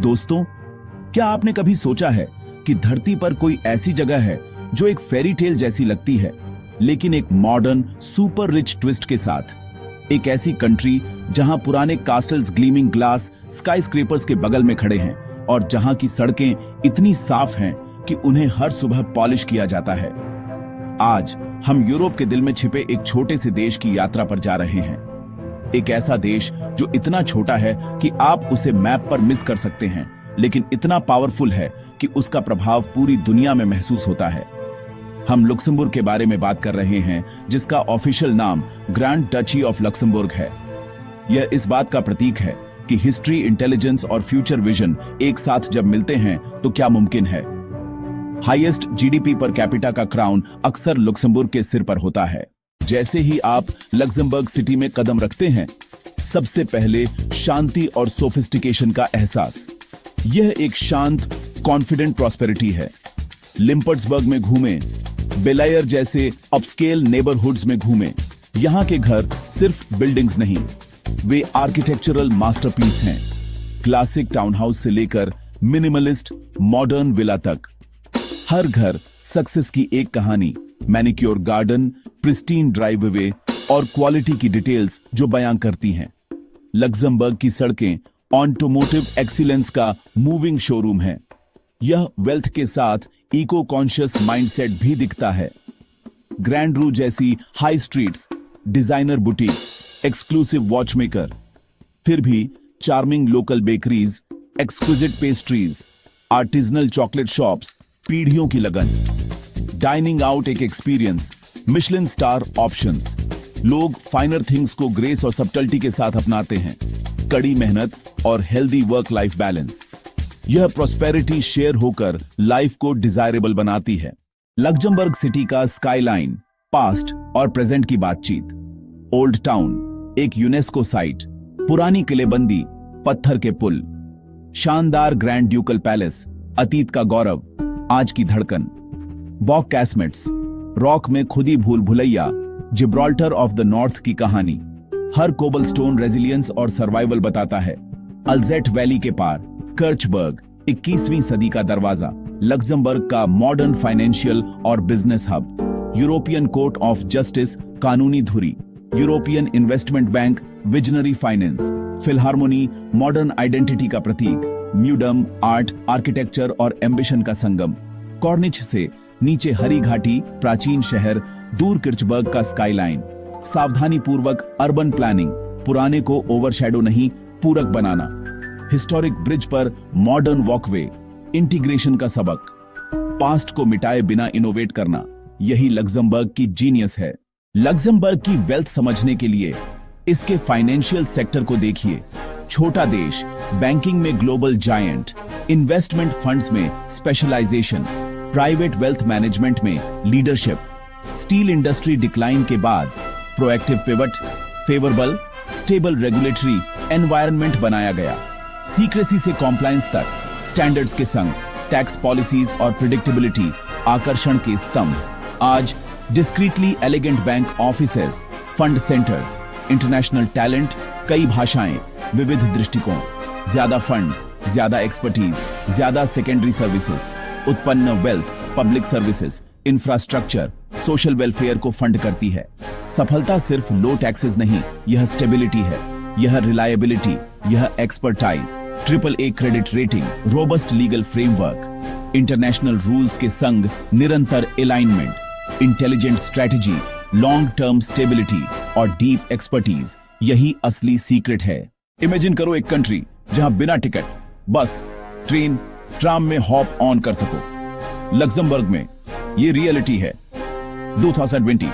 दोस्तों, क्या आपने कभी सोचा है कि धरती पर कोई ऐसी जगह है जो एक फेरी टेल जैसी लगती है, लेकिन एक मॉडर्न सुपर रिच ट्विस्ट के साथ? एक ऐसी कंट्री जहां पुराने कास्टल्स ग्लीमिंग ग्लास स्काईस्क्रेपर्स के बगल में खड़े हैं और जहां की सड़कें इतनी साफ हैं कि उन्हें हर सुबह पॉलिश किया जाता है। आज हम यूरोप के दिल में छिपे एक छोटे से देश की यात्रा पर जा रहे हैं। एक ऐसा देश जो इतना छोटा है कि आप उसे मैप पर मिस कर सकते हैं, लेकिन इतना पावरफुल है कि उसका प्रभाव पूरी दुनिया में महसूस होता है। हम लुक्समबुर्ग के बारे में बात कर रहे हैं, जिसका ऑफिशियल नाम ग्रैंड डची ऑफ लक्समबुर्ग है। यह इस बात का प्रतीक है कि हिस्ट्री, इंटेलिजेंस और फ्यूचर विजन एक साथ जब मिलते हैं तो क्या मुमकिन है। हाईएस्ट जीडीपी पर कैपिटा का क्राउन अक्सर लुक्समबुर्ग के सिर पर होता है। जैसे ही आप लक्समबर्ग सिटी में कदम रखते हैं, सबसे पहले शांति और सोफिस्टिकेशन का एहसास। यह एक शांत, कॉन्फिडेंट प्रॉस्पेरिटी है। लिम्पर्ट्सबर्ग में घूमें, बेलायर जैसे अपस्केल नेबरहुड्स में घूमें। यहां के घर सिर्फ बिल्डिंग्स नहीं, वे आर्किटेक्चरल मास्टरपीस हैं। क्लासिक टाउनहाउस से लेकर मिनिमलिस्ट मॉडर्न विला तक, हर घर सक्सेस की एक कहानी। मैनिक्योर गार्डन, प्रिस्टीन ड्राइववे और क्वालिटी की डिटेल्स जो बयां करती हैं। लक्समबर्ग की सड़कें ऑटोमोटिव एक्सीलेंस का मूविंग शोरूम है। यह वेल्थ के साथ इको कॉन्शियस माइंडसेट भी दिखता है। ग्रैंड रू जैसी high streets, designer boutiques, exclusive watchmaker, फिर भी charming local bakeries, exquisite pastries, artisanal chocolate shops, पीढ़ियों की लगन। डाइनिंग आउट एक एक्सपीरियंस, मिशलिन स्टार ऑप्शंस। लोग फाइनर थिंग्स को ग्रेस और सब्टलिटी के साथ अपनाते हैं। कड़ी मेहनत और हेल्दी वर्क लाइफ बैलेंस। यह प्रॉस्पेरिटी शेयर होकर लाइफ को डिजायरेबल बनाती है। लक्समबर्ग सिटी का स्काईलाइन, पास्ट और प्रेजेंट की बातचीत। ओल्ड टाउन एक यूनेस्को साइट, पुरानी किलेबंदी, पत्थर के पुल। शानदार ग्रैंड ड्यूकल पैलेस, अतीत का गौरव, आज की धड़कन। बॉक कैसमेट्स, रॉक में खुदी भूल Bhulaiyaa, Gibraltar of the north की कहानी। हर कोबलस्टोन रेजिलियंस और सर्वाइवल बताता है। अल्जेट वैली के पार कर्चबर्ग, 21वीं सदी का दरवाजा। लक्समबर्ग का मॉडर्न फाइनेंशियल और business hub. European Court of Justice, कानूनी धुरी। European Investment Bank, visionary finance. Philharmonie, modern identity का प्रतीक। म्यूडम, आर्ट, आर्किटेक्चर और एम्बिशन का संगम। कॉर्निच से नीचे हरी घाटी, प्राचीन शहर, दूर किर्चबर्ग का स्काईलाइन। सावधानी पूर्वक अर्बन प्लानिंग, पुराने को ओवरशैडो नहीं, पूरक बनाना। हिस्टोरिक ब्रिज पर मॉडर्न वॉकवे, इंटीग्रेशन का सबक। पास्ट को मिटाए बिना इनोवेट करना, यही लक्समबर्ग की जीनियस है। लक्समबर्ग की वेल्थ समझने के लिए इसके फाइनेंशियल सेक्टर को देखिए। छोटा देश, बैंकिंग में ग्लोबल जायंट, इन्वेस्टमेंट फंड्स में स्पेशलाइजेशन, प्राइवेट वेल्थ मैनेजमेंट में लीडरशिप। स्टील इंडस्ट्री डिक्लाइन के बाद proactive pivot, favourable stable regulatory environment बनाया गया। सीक्रेसी से कॉम्प्लायंस तक, स्टैंडर्ड्स के संग, टैक्स पॉलिसीज और प्रिडिक्टेबिलिटी आकर्षण के स्तंभ। आज discreetly elegant bank offices, fund centres, international talent, कई भाषाएं, विविध दृष्टिकोण। ज्यादा फंड्स, ज्यादा एक्सपर्टीज, ज्यादा सेकेंडरी सर्विसेज। उत्पन्न wealth, public services, infrastructure, social welfare को फंड करती है। सफलता सिर्फ लो टैक्सेस नहीं, यह स्टेबिलिटी है, यह रिलायबिलिटी, यह expertise. AAA credit rating, robust legal framework, international rules के संग निरंतर alignment, intelligent strategy, long term stability और डीप एक्सपर्टीज, यही असली सीक्रेट है। इमेजिन करो एक कंट्री जहां बिना टिकट, बस, ट्रेन, ट्राम में हॉप ऑन कर सको। लक्समबर्ग में ये रियलिटी है। 2020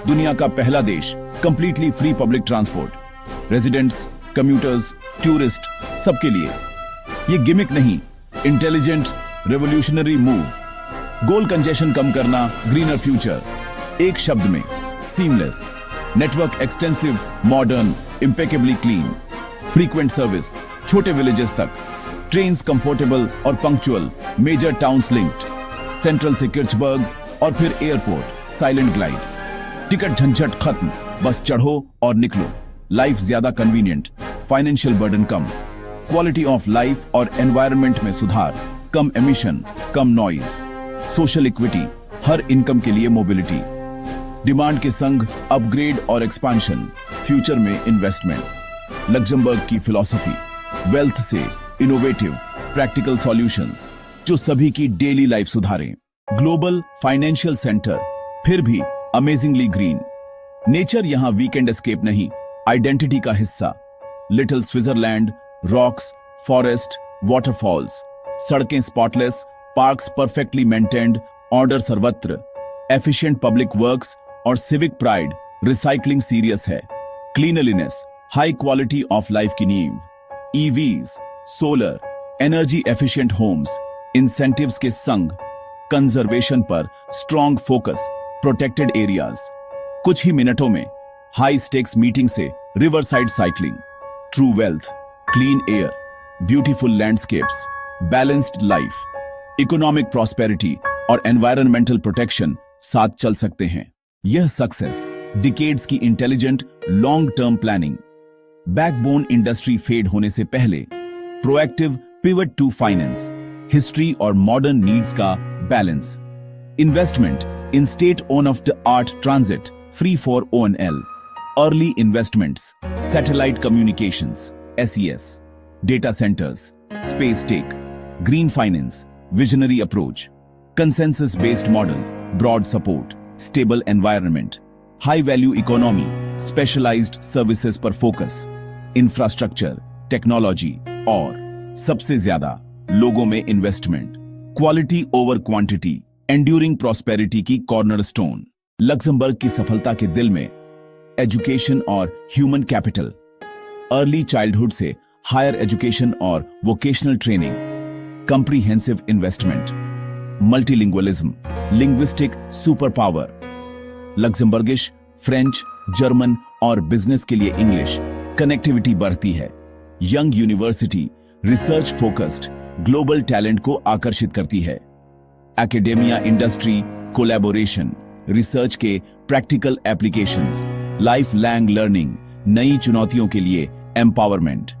दुनिया का पहला देश, completely free public transport. Residents, commuters, tourist, सबके लिए। ये गिमिक नहीं, intelligent revolutionary move. Goal congestion कम करना, ग्रीनर फ्यूचर। एक शब्द में, seamless. Network extensive, modern, impeccably clean. Frequent service, छोटे विलेजेस तक। ट्रेन्स कंफर्टेबल और punctual, major towns linked. Central से किर्चबर्ग और फिर एयरपोर्ट, साइलेंट ग्लाइड। टिकट झंझट खत्म, बस चढ़ो और निकलो। लाइफ ज्यादा convenient, financial burden come. Quality of life और एनवायरनमेंट में सुधार, कम एमिशन, कम नॉइज, सोशल इक्विटी, हर इनकम के लिए मोबिलिटी, डिमांड के संग अपग्रेड और एक्सपांशन, फ्यूचर में इन्वेस्टमेंट। लग्जमबर्ग की फिलॉसफी, वेल्थ से इनोवेटिव प्रैक्टिकल सॉल्यूशंस जो सभी की डेली लाइफ सुधारें। ग्लोबल फाइनेंशियल सेंटर, फिर भी अमेजिंगली ग्रीन। नेचर यहां वीकेंड एस्केप नहीं, आइडेंटिटी का हिस्सा। Little Switzerland, rocks, forest, waterfalls, सड़कें spotless, parks perfectly maintained, order सर्वत्र, एफिशिएंट पब्लिक वर्क्स और सिविक प्राइड, रिसाइकलिंग सीरियस है। Cleanliness, high quality of life की नींव। EVs, solar, energy efficient homes, incentives के संग कंजर्वेशन पर स्ट्रॉन्ग फोकस, प्रोटेक्टेड एरियाज। कुछ ही मिनटों में हाई स्टेक्स मीटिंग से riverside cycling. True wealth, clean air, beautiful landscapes, balanced life, economic prosperity और एनवायरमेंटल प्रोटेक्शन साथ चल सकते हैं। यह सक्सेस डिकेड्स की intelligent long term planning, backbone industry fade होने से पहले proactive pivot to finance, history और मॉडर्न नीड्स का balance, investment in state own of the art transit free for ONL, early investments, satellite communications SES, data centres, space tech, green finance, visionary approach, consensus based model, broad support, stable environment, high value economy, specialised services पर focus, infrastructure, technology और सबसे ज्यादा लोगों में investment, quality over quantity, enduring prosperity की cornerstone. Luxembourg की सफलता के दिल में एजुकेशन और ह्यूमन कैपिटल, अर्ली चाइल्डहुड से हायर एजुकेशन और vocational training, comprehensive investment, multilingualism, linguistic super power. Luxembourgish, French, German और बिजनेस के लिए इंग्लिश कनेक्टिविटी बढ़ती है। Young university research focused global talent को आकर्षित करती है। एकेडेमिया इंडस्ट्री कोलैबोरेशन, रिसर्च के practical applications, life long learning, नई चुनौतियों के लिए एम्पावरमेंट,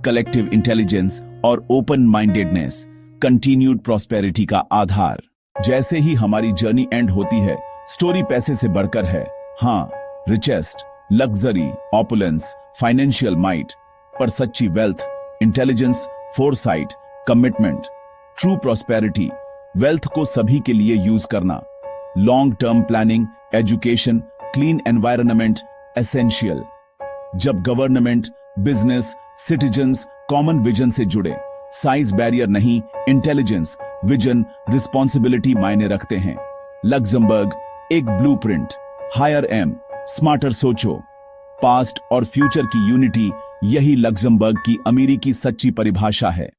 कलेक्टिव इंटेलिजेंस और ओपन माइंडेडनेस कंटिन्यूड प्रॉस्पेरिटी का आधार। जैसे ही हमारी जर्नी एंड होती है, स्टोरी पैसे से बढ़कर है। हाँ, richest, luxury, opulence, financial might, पर सच्ची wealth, intelligence, foresight, commitment, true prosperity, wealth को सभी के लिए यूज करना, long term planning, education, clean environment essential. जब government, business, citizens common vision से जुड़े, साइज बैरियर नहीं, इंटेलिजेंस, विजन, रिस्पॉन्सिबिलिटी मायने रखते हैं। लग्जमबर्ग एक ब्लूप्रिंट, हायर एम, स्मार्टर सोचो, पास्ट और फ्यूचर की यूनिटी, यही लग्जमबर्ग की अमीरी की सच्ची परिभाषा है।